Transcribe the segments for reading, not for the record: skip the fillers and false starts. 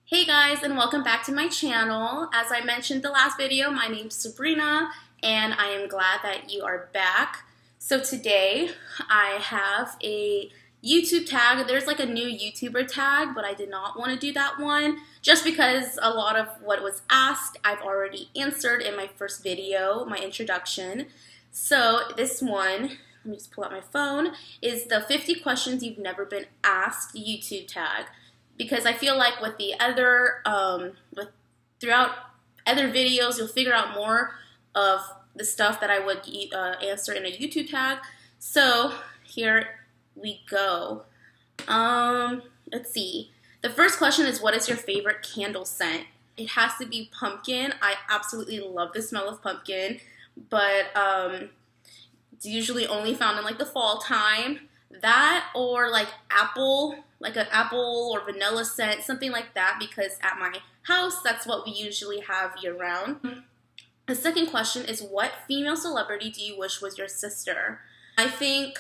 Hey guys, and welcome back to my channel. As I mentioned the last video, my name's Sabrina and I am glad that you are back. So today I have a YouTube tag. There's like a new YouTuber tag, but I did not want to do that one just because a lot of what was asked I've already answered in my first video, my introduction. So this one, let me just pull out my phone, is the 50 questions you've never been asked YouTube tag. Because I feel like with the other, throughout other videos, you'll figure out more of the stuff that I would answer in a YouTube tag. So here we go. Let's see. The first question is, what is your favorite candle scent? It has to be pumpkin. I absolutely love the smell of pumpkin, but it's usually only found in like the fall time. That or like apple, like an apple or vanilla scent, something like that, because at my house, that's what we usually have year round. The second question is, what female celebrity do you wish was your sister? I think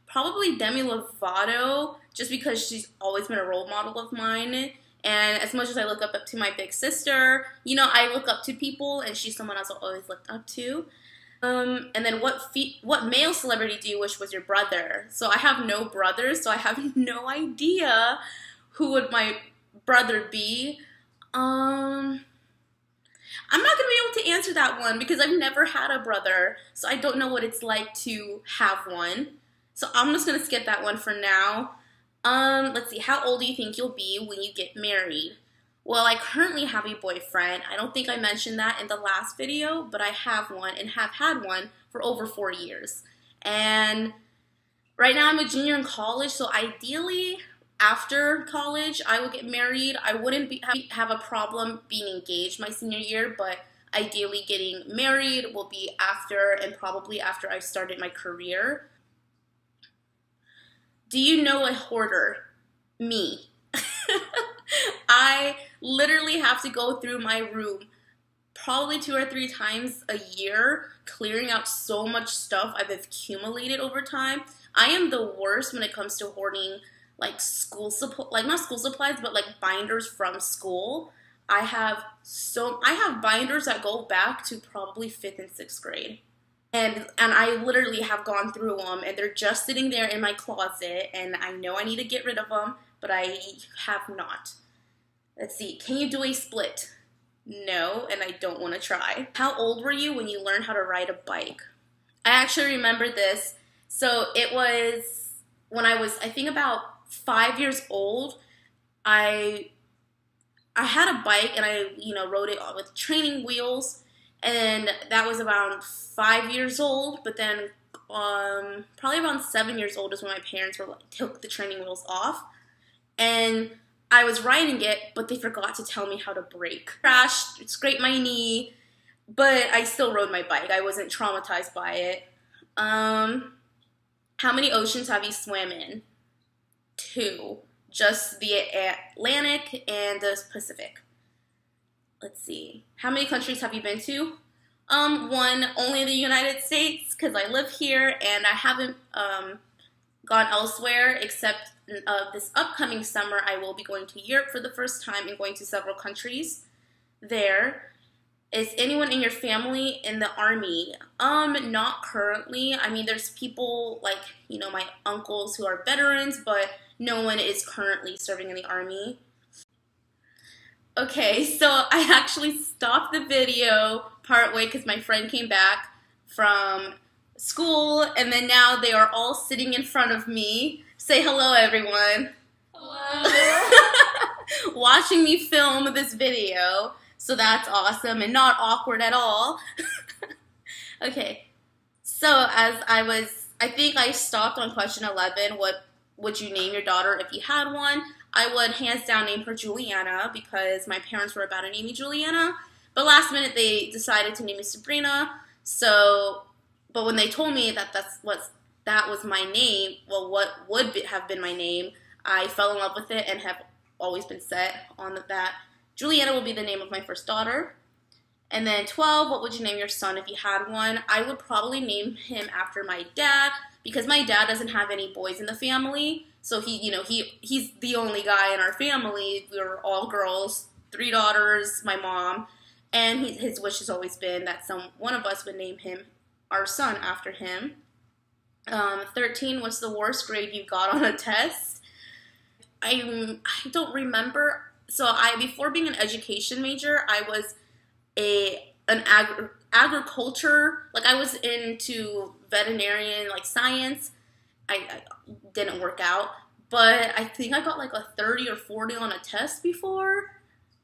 probably Demi Lovato, just because she's always been a role model of mine. And as much as I look up to my big sister, you know, I look up to people, and she's someone else I've always looked up to. And then what male celebrity do you wish was your brother? So I have no brothers, so I have no idea who would my brother be. I'm not going to be able to answer that one because I've never had a brother, so I don't know what it's like to have one. So I'm just going to skip that one for now. Let's see, how old do you think you'll be when you get married? Well, I currently have a boyfriend. I don't think I mentioned that in the last video, but I have one and have had one for over 4 years. And right now I'm a junior in college, so ideally after college I would get married. I wouldn't have a problem being engaged my senior year, but ideally getting married will be after, and probably after I've started my career. Do you know a hoarder? Me. I literally have to go through my room probably 2 or 3 times a year, clearing out so much stuff I've accumulated over time. I am the worst when it comes to hoarding like not school supplies, but like binders from school. I have binders that go back to probably 5th and 6th grade. And I literally have gone through them, and they're just sitting there in my closet, and I know I need to get rid of them, but I have not. Let's see, can you do a split? No, and I don't want to try. How old were you when you learned how to ride a bike? I actually remember this. So it was when I was, I think, about 5 years old. I had a bike, and I, rode it with training wheels, and that was around 5 years old. But then probably around 7 years old is when my parents took the training wheels off, and I was riding it, but they forgot to tell me how to brake. Crashed, scraped my knee, but I still rode my bike. I wasn't traumatized by it. How many oceans have you swam in? 2. Just the Atlantic and the Pacific. Let's see. How many countries have you been to? 1, only the United States, because I live here, and I haven't gone elsewhere except this upcoming summer. I will be going to Europe for the first time and going to several countries there. Is anyone in your family in the army? Not currently. I mean, there's people like, my uncles who are veterans, but no one is currently serving in the army. Okay, so I actually stopped the video partway because my friend came back from school, and then now they are all sitting in front of me. Say hello, everyone. Hello. Watching me film this video, so that's awesome and not awkward at all. Okay, so I think I stopped on question 11. What would you name your daughter if you had one? I would hands down name her Juliana because my parents were about to name me Juliana, but last minute they decided to name me Sabrina. But when they told me that that was my name, well, what would have been my name, I fell in love with it and have always been set on that. Juliana will be the name of my first daughter. And then 12, what would you name your son if you had one? I would probably name him after my dad because my dad doesn't have any boys in the family. So he's the only guy in our family. We were all girls three daughters, my mom, and his wish has always been that one of us would name our son after him. 13 was the worst grade you got on a test. I don't remember. So before being an education major, I was an agriculture, like I was into veterinarian, like science. I didn't work out, but I think I got like a 30 or 40 on a test before,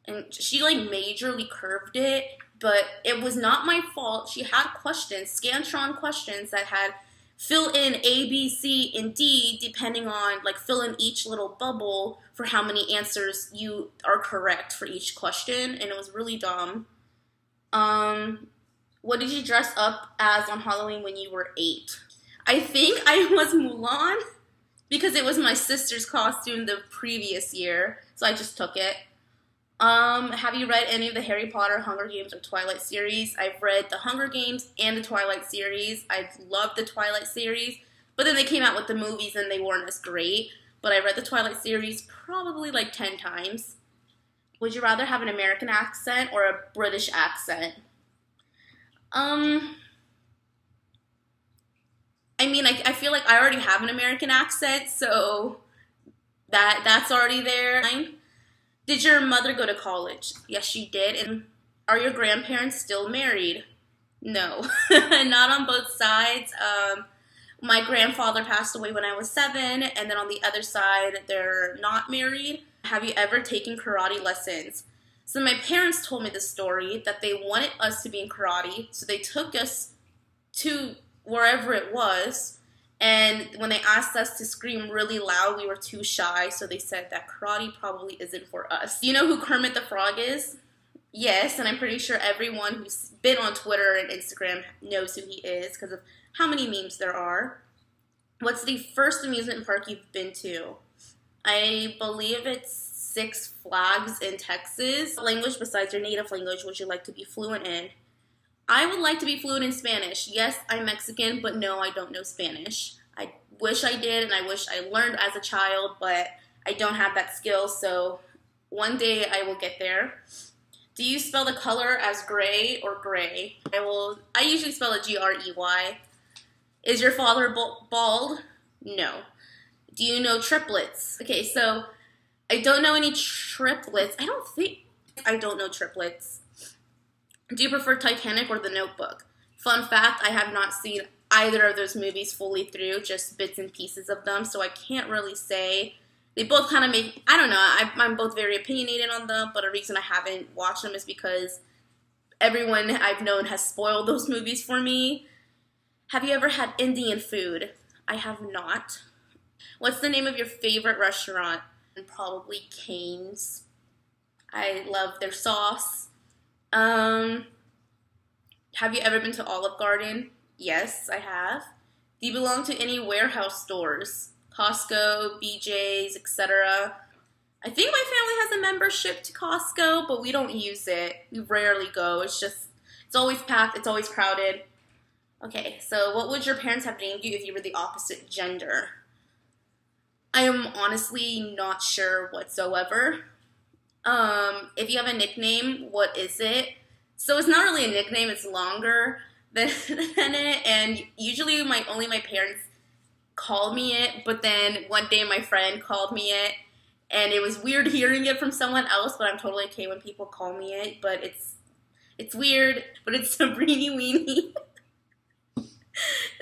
and she like majorly curved it, but it was not my fault. She had questions, Scantron questions that had fill in A, B, C, and D, depending on, like, fill in each little bubble for how many answers you are correct for each question, and it was really dumb. What did you dress up as on Halloween when you were 8? I think I was Mulan, because it was my sister's costume the previous year, so I just took it. Have you read any of the Harry Potter, Hunger Games, or Twilight series? I've read the Hunger Games and the Twilight series. I've loved the Twilight series, but then they came out with the movies and they weren't as great. But I read the Twilight series probably like 10 times. Would you rather have an American accent or a British accent? I mean, I feel like I already have an American accent, so that's already there. Did your mother go to college? Yes, she did. And are your grandparents still married? No, not on both sides. My grandfather passed away when I was 7, and then on the other side, they're not married. Have you ever taken karate lessons? So my parents told me the story that they wanted us to be in karate, so they took us to wherever it was. And when they asked us to scream really loud, we were too shy, so they said that karate probably isn't for us. Do you know who Kermit the Frog is? Yes, and I'm pretty sure everyone who's been on Twitter and Instagram knows who he is because of how many memes there are. What's the first amusement park you've been to? I believe it's Six Flags in Texas. What language besides your native language would you like to be fluent in? I would like to be fluent in Spanish. Yes, I'm Mexican, but no, I don't know Spanish. I wish I did, and I wish I learned as a child, but I don't have that skill, so one day I will get there. Do you spell the color as gray or gray? I usually spell it Grey. Is your father bald? No. Do you know triplets? Okay, so I don't know any triplets. I don't know triplets. Do you prefer Titanic or The Notebook? Fun fact, I have not seen either of those movies fully through, just bits and pieces of them, so I can't really say. They both kind of I don't know, I'm both very opinionated on them, but a reason I haven't watched them is because everyone I've known has spoiled those movies for me. Have you ever had Indian food? I have not. What's the name of your favorite restaurant? Probably Cane's. I love their sauce. Have you ever been to Olive Garden? Yes, I have. Do you belong to any warehouse stores? Costco, BJ's, etc. I think my family has a membership to Costco, but we don't use it. We rarely go. It's always packed. It's always crowded. Okay, so what would your parents have named you if you were the opposite gender? I am honestly not sure whatsoever. If you have a nickname, what is it? So it's not really a nickname, it's longer than it, and usually only my parents call me it, but then one day my friend called me it, and it was weird hearing it from someone else, but I'm totally okay when people call me it, but it's weird, but it's Sabrini Weenie.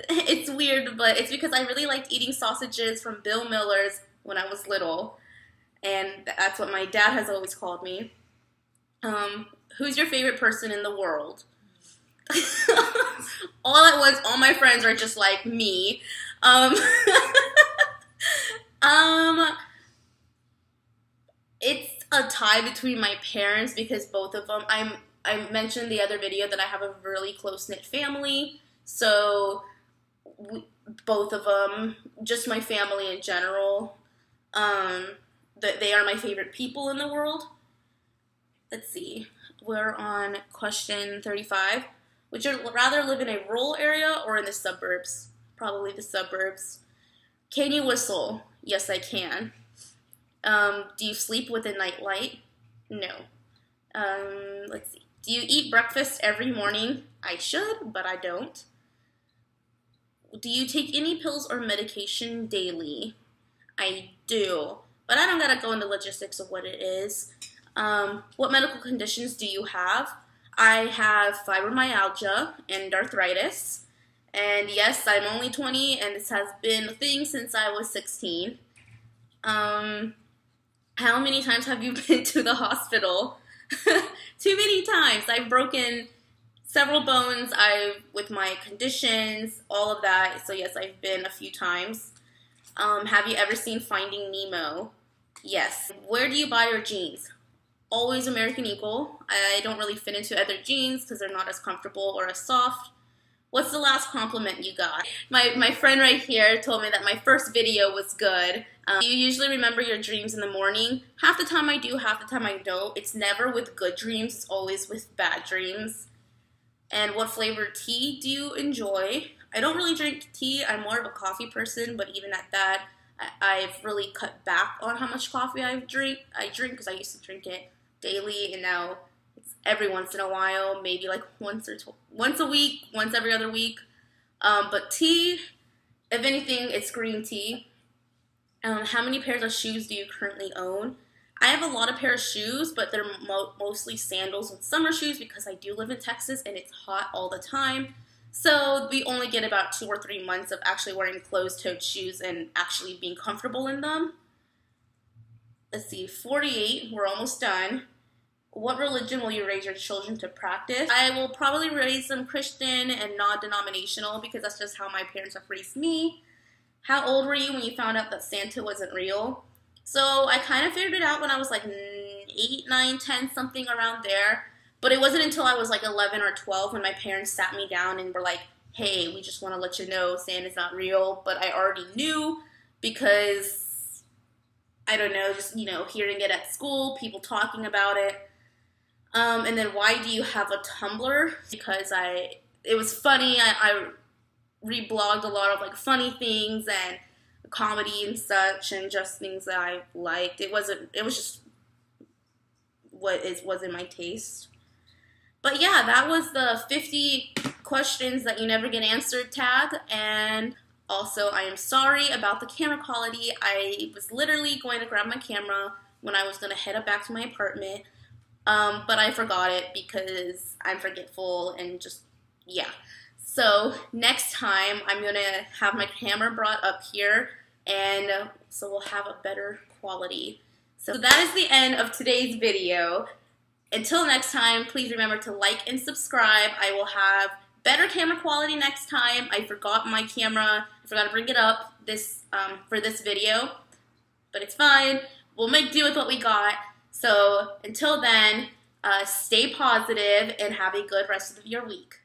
It's weird, but it's because I really liked eating sausages from Bill Miller's when I was little. And that's what my dad has always called me. Who's your favorite person in the world? All my friends are just like me. It's a tie between my parents because both of them, I mentioned the other video that I have a really close-knit family. So both of them, just my family in general, they are my favorite people in the world. Let's see. We're on question 35. Would you rather live in a rural area or in the suburbs? Probably the suburbs. Can you whistle? Yes, I can. Do you sleep with a night light? No. Let's see. Do you eat breakfast every morning? I should, but I don't. Do you take any pills or medication daily? I do, but I don't gotta go into logistics of what it is. What medical conditions do you have? I have fibromyalgia and arthritis. And yes, I'm only 20, and this has been a thing since I was 16. How many times have you been to the hospital? Too many times. I've broken several bones. With my conditions, all of that. So yes, I've been a few times. Have you ever seen Finding Nemo? Yes. Where do you buy your jeans? Always American Eagle. I don't really fit into other jeans because they're not as comfortable or as soft. What's the last compliment you got? My friend right here told me that my first video was good. Do you usually remember your dreams in the morning? Half the time I do, half the time I don't. It's never with good dreams, it's always with bad dreams. And what flavored tea do you enjoy? I don't really drink tea. I'm more of a coffee person, but even at that, I've really cut back on how much coffee I drink because I used to drink it daily, and now it's every once in a while, maybe like once a week, once every other week. But tea, if anything, it's green tea. How many pairs of shoes do you currently own? I have a lot of pairs of shoes, but they're mostly sandals and summer shoes because I do live in Texas and it's hot all the time. So we only get about 2 or 3 months of actually wearing closed-toed shoes and actually being comfortable in them. Let's see, 48, we're almost done. What religion will you raise your children to practice? I will probably raise them Christian and non-denominational because that's just how my parents have raised me. How old were you when you found out that Santa wasn't real? So I kind of figured it out when I was like 8, 9, 10, something around there. But it wasn't until I was like 11 or 12 when my parents sat me down and were like, hey, we just want to let you know Santa's not real. But I already knew because, I don't know, just, hearing it at school, people talking about it. And then why do you have a Tumblr? Because it was funny. I reblogged a lot of like funny things and comedy and such, and just things that I liked. It was just what was in my taste. But yeah, that was the 50 questions that you never get answered tag. And also, I am sorry about the camera quality. I was literally going to grab my camera when I was going to head up back to my apartment. But I forgot it because I'm forgetful and just, yeah. So next time, I'm going to have my camera brought up here, and so we'll have a better quality. So that is the end of today's video. Until next time, please remember to like and subscribe. I will have better camera quality next time. I forgot my camera. I forgot to bring it up for this video, but it's fine. We'll make do with what we got. So until then, stay positive and have a good rest of your week.